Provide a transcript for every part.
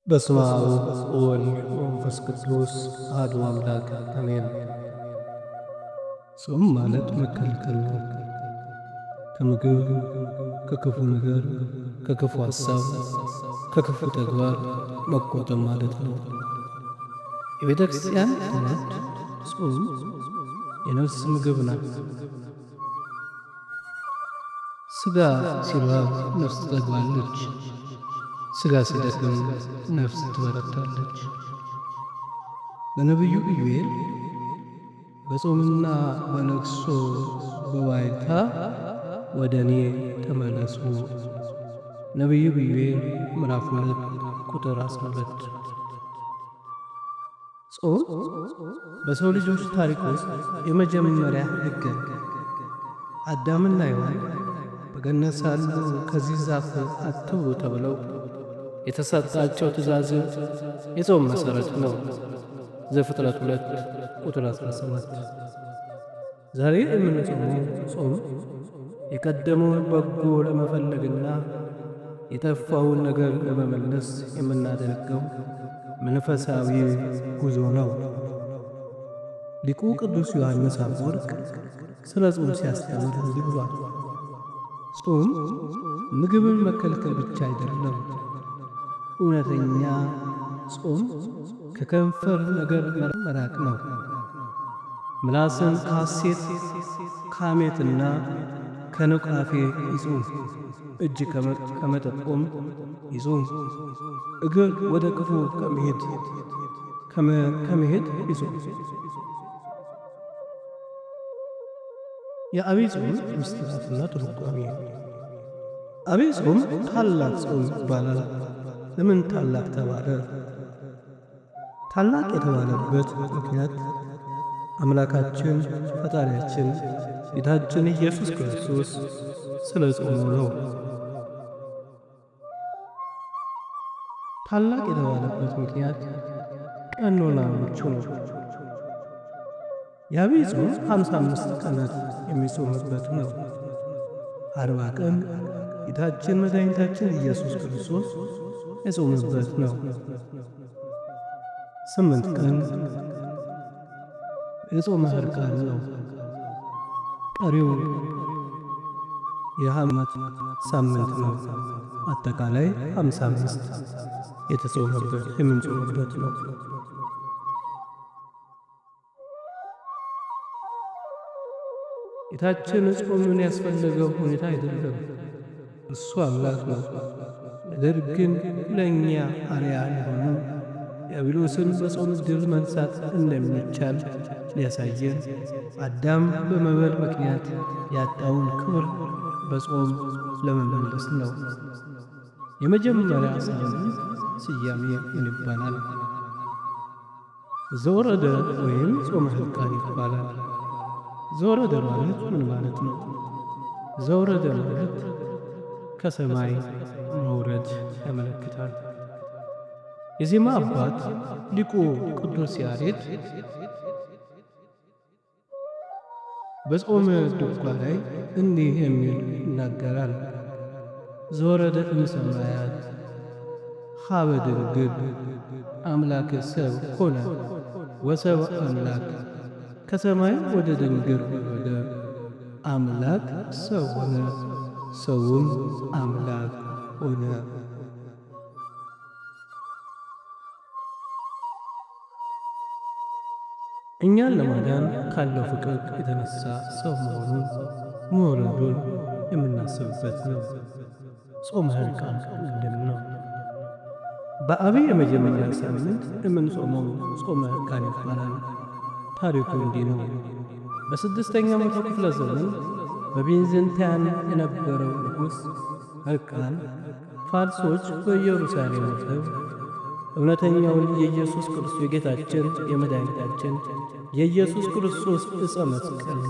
በስመ አብ ወወልድ ወመንፈስ ቅዱስ አሐዱ አምላክ አሜን። ጾም ማለት መከልከል ነው። ከምግብ፣ ከክፉ ነገር፣ ከክፉ ሐሳብ፣ ከክፉ ተግባር መቆጠብ ማለት ነው። የቤተ ክርስቲያን ትምህርት ጾም የነፍስ ምግብ ናት። ሥጋ ሲራብ ነፍስ ትጠግባለች፣ ሥጋ ሲደክም ነፍስ ትበረታለች። በነቢዩ ኢዩኤል በጾምና በለቅሶ በዋይታ ወደ እኔ ተመለሱ። ነቢዩ ኢዩኤል ምዕራፍ 2 ቁጥር 12። ጾም በሰው ልጆች ታሪክ ውስጥ የመጀመሪያ ሕግ አዳምና ሔዋን በገነት ሳሉ ከዚህ ዛፍ አትብሉ ተብለው የተሰጣቸው ትእዛዝ የጾም መሠረት ነው። ዘፍጥረት 2 ቁጥር 17። ዛሬ የምንጾመው ጾም የቀደመውን በጎ ለመፈለግና የጠፋውን ነገር ለመመለስ የምናደርገው መንፈሳዊ ጉዞ ነው። ሊቁ ቅዱስ ዮሐንስ አፈወርቅ ስለ ጾም ሲያስተምር እንዲህ ብሏል። ጾም ምግብን መከልከል ብቻ አይደለም። እውነተኛ ጾም ከከንፈር ነገር መራቅ ነው። ምላስን ከሐሴት ከሐሜትና ከኑቃፌ ይጹም። እጅ ከመጠቆም ይጹም። እግር ወደ ክፉ ከመሄድ ይጹም። የዐቢይ ጾም ምስጢራትና ትርጓሜ። ዐቢይ ጾም ታላቅ ጾም ይባላል። ለምን ታላቅ ተባለ? ታላቅ የተባለበት ምክንያት አምላካችን ፈጣሪያችን ጌታችን ኢየሱስ ክርስቶስ ስለ ጾሙ ነው። ታላቅ የተባለበት ምክንያት ቀኖናዎቹ ነው። የዐቢይ ጾም 55 ቀናት የሚጾምበት ነው። 40 ቀን ጌታችን መድኃኒታችን ኢየሱስ ክርስቶስ የጾምበት ነው። 8 ቀን የጾመ ሕርቃን ነው። ቀሪው የሐማት ሳምንት ነው። አጠቃላይ 55 የተጾመበት የምንጾምበት ነው። ጌታችን ጾምን ያስፈለገው ሁኔታ አይደለም። እሱ አምላክ ነው። ነገር ግን ለእኛ አርአያ የሆኑ ዲያብሎስን በጾም ድል መንሳት እንደሚቻል ሊያሳየን አዳም በመብል ምክንያት ያጣውን ክብር በጾም ለመመለስ ነው። የመጀመሪያ ሳምንት ስያሜ ምን ይባላል? ዘወረደ ወይም ጾመ ሕርቃን ይባላል። ዘወረደ ማለት ምን ማለት ነው? ዘወረደ ማለት ከሰማይ መውረድ ያመለክታል። የዜማ አባት ሊቁ ቅዱስ ያሬድ በጾመ ድጓ ላይ እንዲህ የሚል ይናገራል። ዘወረደ እምሰማያት ሀበ ድንግል አምላክ ሰብ ሆነ ወሰብ አምላክ። ከሰማይ ወደ ድንግል ወረደ፣ አምላክ ሰው ሆነ፣ ሰውም አምላክ ሆነ። እኛን ለማዳን ካለው ፍቅር የተነሳ ሰው መሆኑን መውረዱን የምናስብበት ነው። ጾመ ሕርቃን ምንድን ነው? በዐቢይ የመጀመሪያ ሳምንት የምንጾመው ጾመ ሕርቃን ይባላል። ታሪኩ እንዲህ ነው። በ6ኛው መቶ ክፍለ ዘመን በቢዛንቲያን የነበረው ንጉሥ ሕርቃን ፋርሶች በኢየሩሳሌም ወጥተው እውነተኛውን የኢየሱስ ክርስቶስ የጌታችን የመድኃኒታችን የኢየሱስ ክርስቶስ ዕፀ መስቀል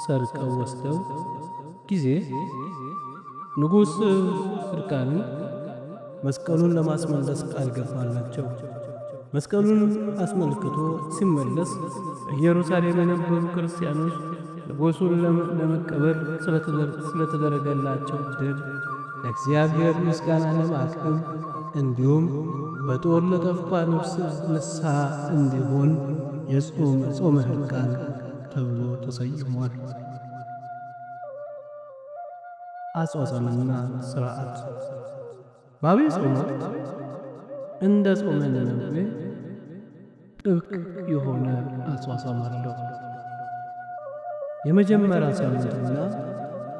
ሰርቀው ወስደው ጊዜ ንጉሥ ሕርቃን መስቀሉን ለማስመለስ ቃል ገባላቸው። መስቀሉን አስመልክቶ ሲመለስ ኢየሩሳሌም የነበሩ ክርስቲያኖች ንጉሡን ለመቀበል ስለተደረገላቸው ድል ለእግዚአብሔር ምስጋና ለማቅረብ እንዲሁም በጦር ለጠፋ ነፍስ ንስሐ እንዲሆን የጾም ጾመ ሕርቃን ተብሎ ተሰይሟል። አጽዋጽምና ሥርዓት በዐቢይ ጾም ወቅት እንደ ጾመ ነነዌ ጥብቅ የሆነ አጽዋጽም አለው። የመጀመሪያ ሳምንትና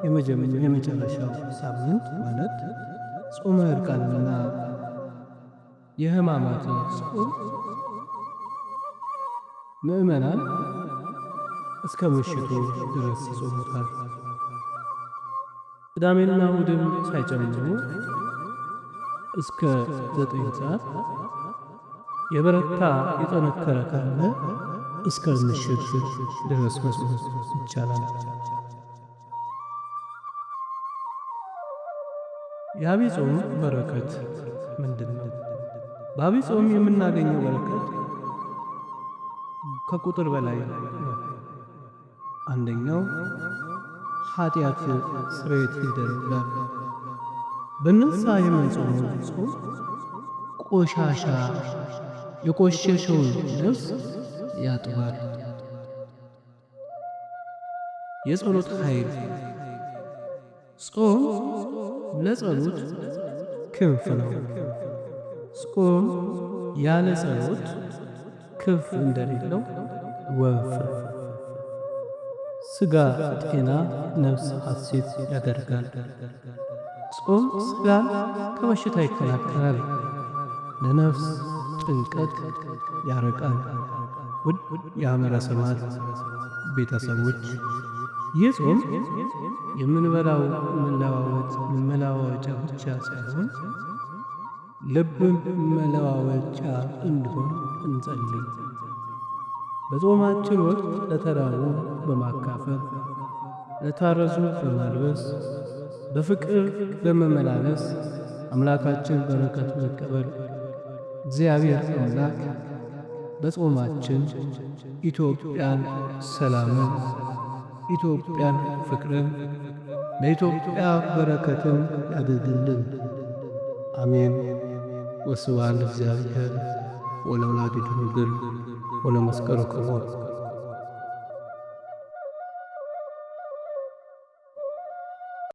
የመጨረሻው ሳምንት ማለት ጾመ ሕርቃንና የሕማማት ጾም ምእመናን እስከ ምሽቱ ድረስ ይጾሙታል። ቅዳሜና እሑድን ሳይጨምሩ እስከ 9 ሰዓት፣ የበረታ የጠነከረ ካለ እስከ ምሽት ድረስ መጾም ይቻላል። የዐቢይ ጾም በረከት ምንድን ነው? በዐቢይ ጾም የምናገኘው በረከት ከቁጥር በላይ ነው። አንደኛው ኃጢአት ስርየት ይደረጋል። በንስሐ የምንጾመው ጾም የቆሸሸውን ነፍስ ያጥባል። የጸሎት ኃይል ጾም ለጸሎት ክንፍ ነው። ጾም ያለ ጸሎት ክንፍ እንደሌለው ወፍ። ሥጋ ጤና፣ ነፍስ ሐሴት ያደርጋል። ጾም ሥጋን ከበሽታ ይከላከላል፣ ለነፍስ ጭንቀት ያርቃል። ውድ የሐመረ ሰማዕት ቤተሰቦች ይህ ጾም የምንበላው መለዋወጫ ብቻ ሳይሆን ልብም መለዋወጫ እንዲሆን እንጸልይ። በጾማችን ወቅት ለተራቡ በማካፈል፣ ለታረዙ በማልበስ፣ በፍቅር በመመላለስ አምላካችን በረከት መቀበል። እግዚአብሔር አምላክ በጾማችን ኢትዮጵያን ሰላምን፣ ኢትዮጵያን ፍቅርን፣ ለኢትዮጵያ በረከትን ያድርግልን። አሜን። ወስብሐት ለእግዚአብሔር ወለወላዲቱ ድንግል ወለመስቀሉ ክቡር።